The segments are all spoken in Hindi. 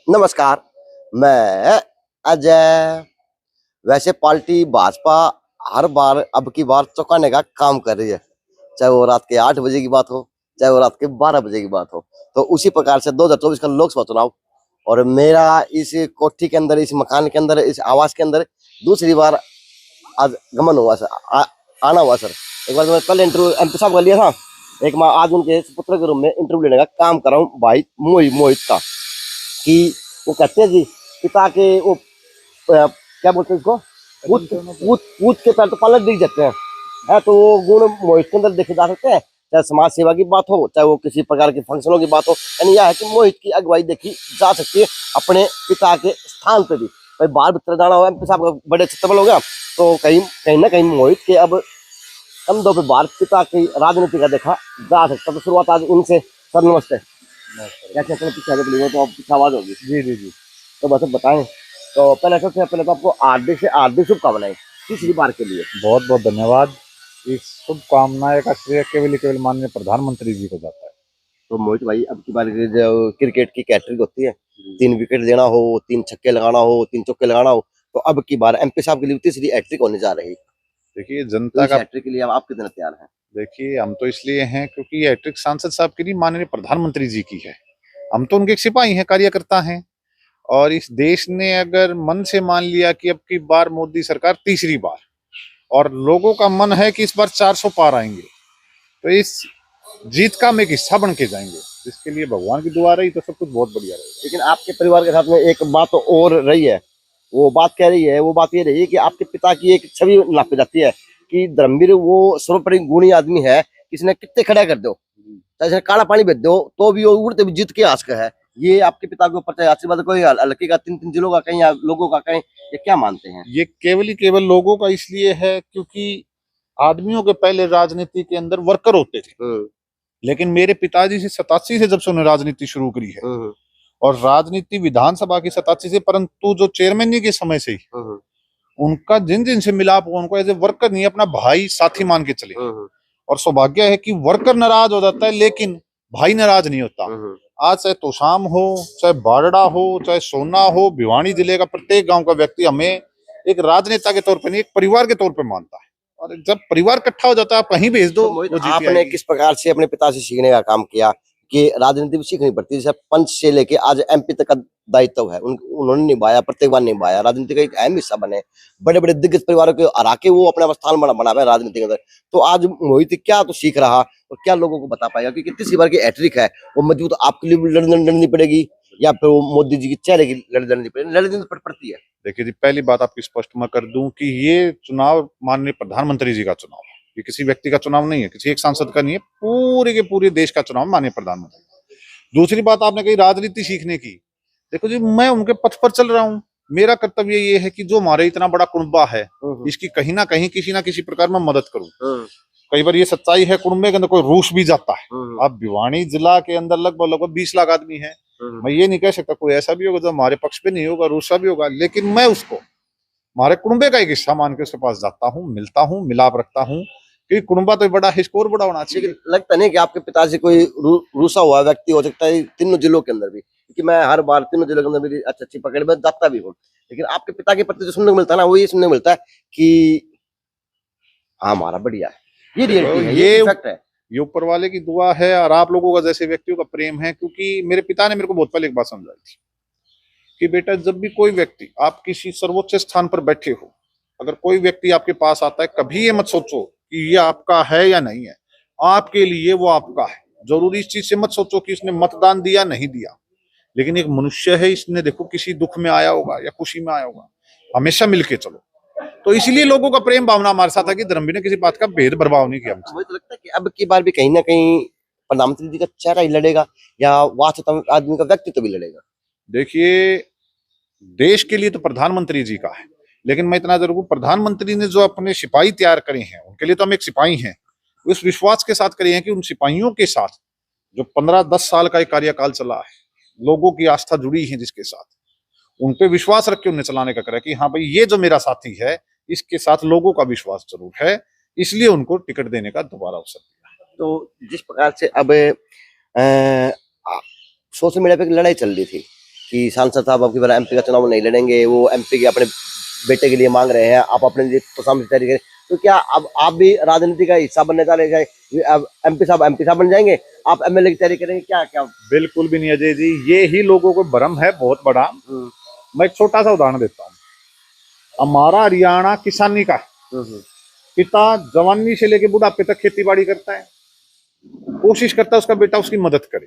नमस्कार, मैं अजय। वैसे पार्टी भाजपा हर बार अब की बार चौंकाने का काम कर रही है, चाहे वो रात के 8 बजे की बात हो, चाहे वो रात के 12 बजे की बात हो। तो उसी प्रकार से 2024 का लोकसभा चुनाव और मेरा इस कोठी के अंदर, इस मकान के अंदर, इस आवास के अंदर दूसरी बार आज गमन हुआ सर, आना हुआ सर। एक बार तो मैं पहले इंटरव्यू एमपी साहब का लिया था, एक मैं आज उनके पुत्र के रूम में इंटरव्यू लेने का काम कर रहा हूँ भाई मोहित का। कि वो कहते हैं जी पिता के वो क्या बोलते हैं इसको, पूत पूत पूत के पैर तो पालक दिख जाते हैं। है तो वो गुण मोहित के अंदर देखे जा सकते हैं, चाहे समाज सेवा की बात हो, चाहे वो किसी प्रकार के फंक्शनों की बात हो। यानी यह है कि मोहित की अगुवाई देखी जा सकती है अपने पिता के स्थान पे भी। भाई बाहर भीतर जाना हुआ एमपी साहब का बड़े छत्रबल हो गया, तो कहीं कहीं ना कहीं मोहित के अब कंधों पे बाहर पिता की राजनीति का देखा जा सकता। तो शुरुआत आज उनसे। सर नमस्ते। कैसे चलो पीछे आगे बोलिए तो पीछे आवाज होगी। जी जी जी। तो बस बताएं। तो पहले सबसे पहले तो आपको हार्दिक से हार्दिक शुभकामनाएं तीसरी बार के लिए। बहुत बहुत धन्यवाद। इस शुभकामनाएं का श्रेय केवल माननीय प्रधानमंत्री जी को जाता है। तो मोहित भाई अब की बार जो क्रिकेट की कैटरिंग होती है, 3 विकेट देना हो, 3 छक्के लगाना हो, 3 चौके लगाना हो, तो अब की बार एमपी साहब के लिए तीसरी हैट्रिक होने जा रही। देखिए तो जनता इस का हैट्रिक के लिए अब आप कितने तैयार हैं? देखिए हम तो इसलिए हैं क्योंकि ये हैट्रिक सांसद साहब की नहीं, माननीय प्रधानमंत्री जी की है। हम तो उनके एक सिपाही हैं, कार्यकर्ता हैं। और इस देश ने अगर मन से मान लिया कि अब की बार मोदी सरकार तीसरी बार, और लोगों का मन है कि इस बार 400 पार आएंगे, तो इस जीत का हम एक हिस्सा बन के जाएंगे। इसके लिए भगवान की दुआ रही तो सब कुछ बहुत बढ़िया रहेगा। लेकिन आपके परिवार के साथ में एक बात और रही है, वो बात ये रही है कि आपके पिता की एक छवि नापी जाती है कि धर्मवीर वो सर्वोपरि गुणी आदमी है, किसी ने कितने खड़ा कर दो, चाहे काला पानी भेज दो तो भी वो उड़ते भी जीत के आस्क है। ये आपके पिता के ऊपर चाहे आशीर्वाद कोई हल्के का 3-3 जिलों का कहीं या लोगों का कहीं, ये क्या मानते हैं? ये केवल ही केवल लोगों का इसलिए है क्योंकि आदमियों के पहले राजनीति के अंदर वर्कर होते थे, लेकिन मेरे पिताजी से 87 से जब से उन्होंने राजनीति शुरू करी है, और राजनीति विधानसभा की 87 से, परंतु जो चेयरमैन जी के समय से ही उनका जिन जिन से मिलाप हुआ, उनको एज ए वर्कर नहीं, अपना भाई साथी मान के चले। और सौभाग्य है कि वर्कर नाराज हो जाता है लेकिन भाई नाराज नहीं होता। आज चाहे तोशाम हो, चाहे बारड़ा हो, चाहे सोना हो, भिवानी जिले का प्रत्येक गांव का व्यक्ति हमें एक राजनेता के तौर पे नहीं, एक परिवार के तौर पे मानता है। और जब परिवार इकट्ठा हो जाता है, आप कहीं भेज दो, तो आपने किस प्रकार से अपने पिता से सीखने का काम किया कि राजनीति भी सीखनी पड़ती है? जैसे पंच से लेके आज एमपी तक का दायित्व है, उन्होंने निभाया, प्रत्येक बार निभाया, राजनीति का एक अहम हिस्सा बने, बड़े बड़े दिग्गज परिवारों को हरा के वो अपना स्थान बना है राजनीति के अंदर। तो आज मोहित क्या तो सीख रहा और क्या लोगों को बता पाएगा कि तीसरी बार की हैट्रिक है, वो मजबूत आपके लिए लड़नी पड़ेगी या फिर वो मोदी जी के चेहरे की लड़नी पड़ती है? देखिए जी, पहली बात आपकी स्पष्ट मैं कर दूं कि ये चुनाव माननीय प्रधानमंत्री जी का चुनाव है। ये किसी व्यक्ति का चुनाव नहीं है, किसी एक सांसद का नहीं है, पूरे के पूरे देश का चुनाव माननीय प्रधानमंत्री। दूसरी बात आपने कही राजनीति सीखने की। देखो जी, मैं उनके पथ पर चल रहा हूँ। मेरा कर्तव्य ये है कि जो हमारे इतना बड़ा कुनबा है, इसकी कहीं ना कहीं किसी ना किसी प्रकार में मदद करूं। कई बार ये सच्चाई है, कुनबे के अंदर कोई रूस भी जाता है। अब भिवानी जिला के अंदर लगभग 20 लाख आदमी है। मैं ये नहीं कह सकता कोई ऐसा भी होगा जो हमारे पक्ष पे नहीं होगा, रूसा भी होगा, लेकिन मैं उसको हमारे कुनबे का एक हिस्सा मान के उसके पास जाता हूँ, मिलता हूँ, मिलाप रखता हूँ, क्योंकि कुनबा तो बड़ा है, स्कोर बड़ा होना चाहिए। लगता नहीं कि आपके पिताजी कोई रूसा हुआ व्यक्ति हो सकता है तीनों जिलों के अंदर भी, क्योंकि मैं हर बार तीनों जिलों के अंदर मेरी अच्छी पकड़ में जाता भी हूँ, लेकिन आपके पिता के प्रति जो सुनने को मिलता है ना, वो ये सुनने को मिलता है कि हाँ हमारा बढ़िया है। ये रियलिटी है, ये फैक्ट है। ये ऊपर वाले की दुआ है और आप लोगों का जैसे व्यक्तियों का प्रेम है। क्योंकि मेरे पिता ने मेरे को बहुत पहले एक बात समझाई थी कि बेटा, जब भी कोई व्यक्ति, आप किसी सर्वोच्च स्थान पर बैठे हो, अगर कोई व्यक्ति आपके पास आता है, कभी ये मत सोचो कि ये आपका है या नहीं है। आपके लिए वो आपका है। जरूरी इस चीज से मत सोचो कि इसने मतदान दिया नहीं दिया, लेकिन एक मनुष्य है, इसने देखो किसी दुख में आया होगा या खुशी में आया होगा, हमेशा मिलके चलो। तो इसीलिए लोगों का प्रेम भावना हमारे साथ है कि धर्मवीर ने किसी बात का भेद भरभाव नहीं किया। मुझे तो लगता है कि अब की बार भी कहीं ना कहीं प्रधानमंत्री जी का चेहरा ही लड़ेगा या वास्तव आदमी का व्यक्तित्व भी लड़ेगा। देखिए, देश के लिए तो प्रधानमंत्री जी का है, लेकिन मैं इतना जरूर, प्रधानमंत्री ने जो अपने सिपाही तैयार करे हैं, उनके लिए तो हम एक सिपाही हैं। उस विश्वास के साथ करे हैं कि उन सिपाहियों के साथ जो 15-10 साल का एक कार्यकाल चला है, लोगों की आस्था जुड़ी है जिसके साथ, उन पे विश्वास रख के उन्हें चलाने का करे कि हाँ भाई, ये जो मेरा साथी है, इसके साथ लोगों का विश्वास जरूर है, इसलिए उनको टिकट देने का दोबारा अवसर दिया। तो जिस प्रकार से अब सोशल मीडिया पे एक लड़ाई चल रही थी कि सांसद साहब अब की बार एमपी का चुनाव नहीं लड़ेंगे, वो एमपी के अपने बेटे के लिए मांग रहे हैं, आप अपने लिए तो सामने तैयारी करें, तो क्या अब आप भी राजनीति का हिस्सा बनने जा रहे हैं? अब एमपी साहब बन जाएंगे, आप एमएलए की तैयारी करेंगे, क्या क्या? बिल्कुल भी नहीं अजय जी, ये ही लोगों को भ्रम है बहुत बड़ा। मैं एक छोटा सा उदाहरण देता हूँ। हमारा हरियाणा किसानी का पिता जवानी से लेके बुढ़ापे तक खेती बाड़ी करता है, कोशिश करता है उसका बेटा उसकी मदद करे।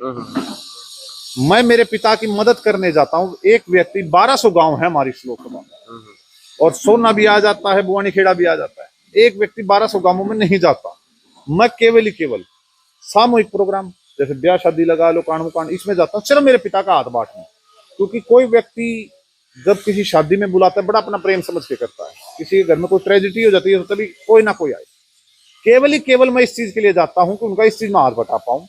मैं मेरे पिता की मदद करने जाता हूँ, एक व्यक्ति 1200 गांव है हमारी इस लोकसभा में, और सोना भी आ जाता है, बुआनी खेड़ा भी आ जाता है, एक व्यक्ति 1200 गांवों में नहीं जाता। मैं केवल सामूहिक प्रोग्राम जैसे ब्याह शादी लगा लो, कांड मुकांड, इसमें जाता हूँ सिर्फ मेरे पिता का हाथ बांटने, क्योंकि कोई व्यक्ति जब किसी शादी में बुलाता है बड़ा अपना प्रेम समझ के करता है। किसी के घर में कोई ट्रेजेडी हो जाती है तो तभी कोई ना कोई आए। केवल मैं इस चीज के लिए जाता हूं कि उनका इस चीज में हाथ बटा पाऊं।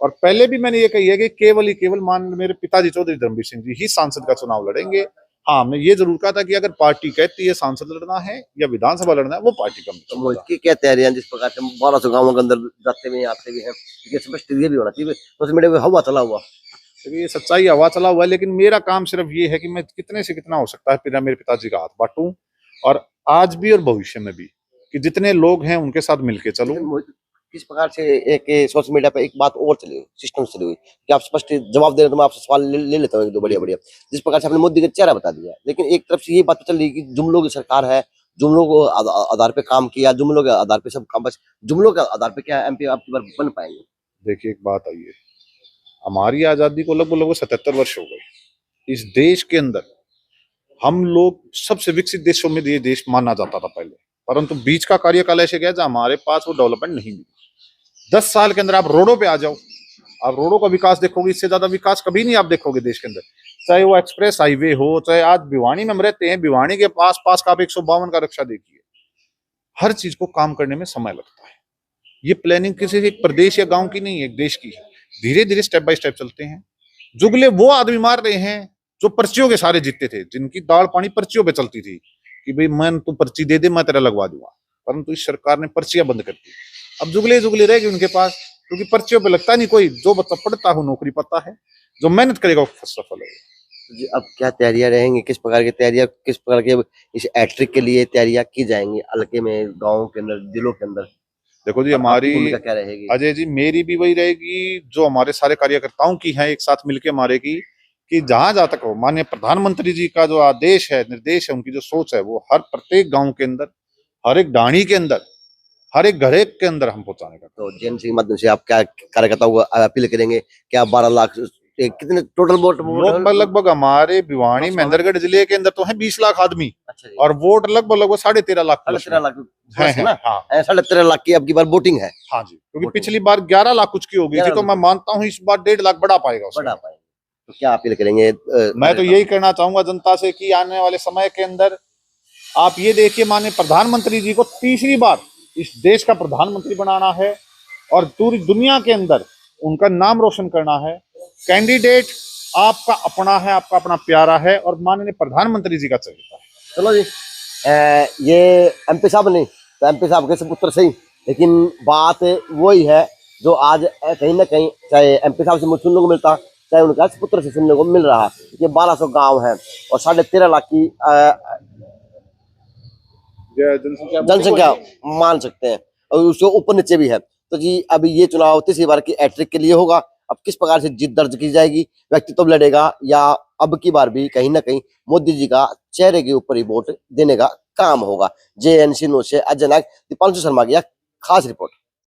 और पहले भी मैंने ये कही है कि केवल मान मेरे पिताजी चौधरी धर्मवीर सिंह जी ही सांसद का चुनाव लड़ेंगे। हाँ, हमने ये जरूर कहा था कि अगर पार्टी कहती है सांसद लड़ना है या विधानसभा लड़ना है, वो पार्टी का तो इसकी क्या तैयारियां, जिस प्रकार से 1200 गाँवों के अंदर जाते हुए आते हुए हैं, स्पष्ट ये भी होना चाहिए सोशल मीडिया पे हवा चला हुआ। ये सच्चाई हवा चला हुआ है, लेकिन मेरा काम सिर्फ ये है कि मैं कितने से कितना हो सकता है फिर मेरे पिताजी का हाथ बांटूं, और आज भी और भविष्य में भी, कि जितने लोग हैं उनके साथ मिलके चलूं। किस प्रकार से एक सोशल मीडिया पे एक बात और चली हुई, सिस्टम चली हुई कि आप स्पष्ट जवाब दे रहे हैं, तो मैं आपसे सवाल ले लेता हूँ एक दो बढ़िया। जिस प्रकार से आपने मोदी का चेहरा बता दिया, लेकिन एक तरफ से ये बात चल रही है कि जुमलों की सरकार है, जुमलों को आधार पे काम किया, जुमलों के आधार पे सब काम, बस जुमलों के आधार पे क्या एमपी आपकी बार बन पाएंगे? देखिए, एक बात आई है, हमारी आजादी को लगभग 77 वर्ष हो गए। इस देश के अंदर हम लोग सबसे विकसित देशों में ये देश माना जाता था पहले, परंतु बीच का कार्यकाल ऐसे गया जहां हमारे पास वो डेवलपमेंट नहीं मिली। 10 साल के अंदर आप रोडों पे आ जाओ, आप रोडों का विकास देखोगे, इससे ज्यादा विकास कभी नहीं आप देखोगे देश के अंदर। चाहे वो एक्सप्रेस हाईवे हो, चाहे आज भिवानी में हम रहते हैं, भिवानी के पास का आप 152 का रक्षा देखिए। हर चीज को काम करने में समय लगता है। ये प्लानिंग किसी एक प्रदेश या गांव की नहीं है, एक देश की है। धीरे धीरे स्टेप बाय स्टेप चलते हैं। जुगले वो आदमी मार रहे हैं जो पर्चियों के सारे जीतते थे, जिनकी दाल पानी पर्चियों पे चलती थी कि भाई मैं तू पर्ची दे दे मैं तेरा लगवा दूंगा, परंतु इस सरकार ने पर्चियां बंद कर दी। अब जुगले रह गए उनके पास, क्योंकि पर्चियों पे लगता नहीं कोई, जो बच्चा पढ़ता हो नौकरी पाता है, जो मेहनत करेगा वो सफल होगा। जी, अब क्या तैयारियां रहेंगी, किस प्रकार की तैयारियां, किस प्रकार के इस हैट्रिक के लिए तैयारियां की जाएंगी हल्के में, गाँव के अंदर, जिलों के अंदर? देखो जी, और आपकी हमारी भूमिका क्या रहेगी? अजय जी, मेरी भी वही रहेगी जो हमारे सारे कार्यकर्ताओं की है, एक साथ मिलकर हमारे की, कि जहां जहां तक हो माननीय प्रधानमंत्री जी का जो आदेश है, निर्देश है, उनकी जो सोच है, वो हर प्रत्येक गांव के अंदर, हर एक डाणी के अंदर, हर एक घरे के अंदर हम पहुंचाने का। तो जेएनसी के माध्यम से आप क्या कार्यकर्ताओं को अपील करेंगे? क्या 12 लाख कितने टोटल वोट? लगभग हमारे भिवानी महेंद्रगढ़ जिले के अंदर तो है 20 लाख आदमी। अच्छा, और वोट लगभग 13.5 लाख है ना? हाँ, 13.5 लाख की अब की बार वोटिंग है। हाँ जी, क्योंकि पिछली बार 11 लाख कुछ की हो गई थी, तो मैं मानता हूँ इस बार 1.5 लाख बढ़ा पाएगा। तो क्या अपील करेंगे? मैं तो यही कहना चाहूंगा जनता से कि आने वाले समय के अंदर आप ये देखिए, माननीय प्रधानमंत्री जी को तीसरी बार इस देश का प्रधानमंत्री बनाना है और पूरी दुनिया के अंदर उनका नाम रोशन करना है। कैंडिडेट आपका अपना है, आपका अपना प्यारा है, और माननीय प्रधानमंत्री जी का चहेता है। चलो जी, ये एमपी साहब नहीं तो एमपी साहब के सुपुत्र सही, लेकिन बात वही है जो आज कहीं ना कहीं चाहे एमपी साहब से मुझे सुनने को मिलता, चाहे उनका सुपुत्र से सुनने को मिल रहा है। ये 1200 गांव हैं और 13.5 लाख की जनसंख्या मान सकते हैं, और उससे ऊपर नीचे भी है। तो जी, अभी ये चुनाव तीसरी बार की हैट्रिक के लिए होगा। अब किस प्रकार से जीत दर्ज की जाएगी, व्यक्तित्व लड़ेगा या अब की बार भी कहीं ना कहीं मोदी जी का चेहरे के ऊपर ही वोट देने का काम होगा? जेएनसी न्यूज़ से अजय नायक, दीपांशु शर्मा की खास रिपोर्ट।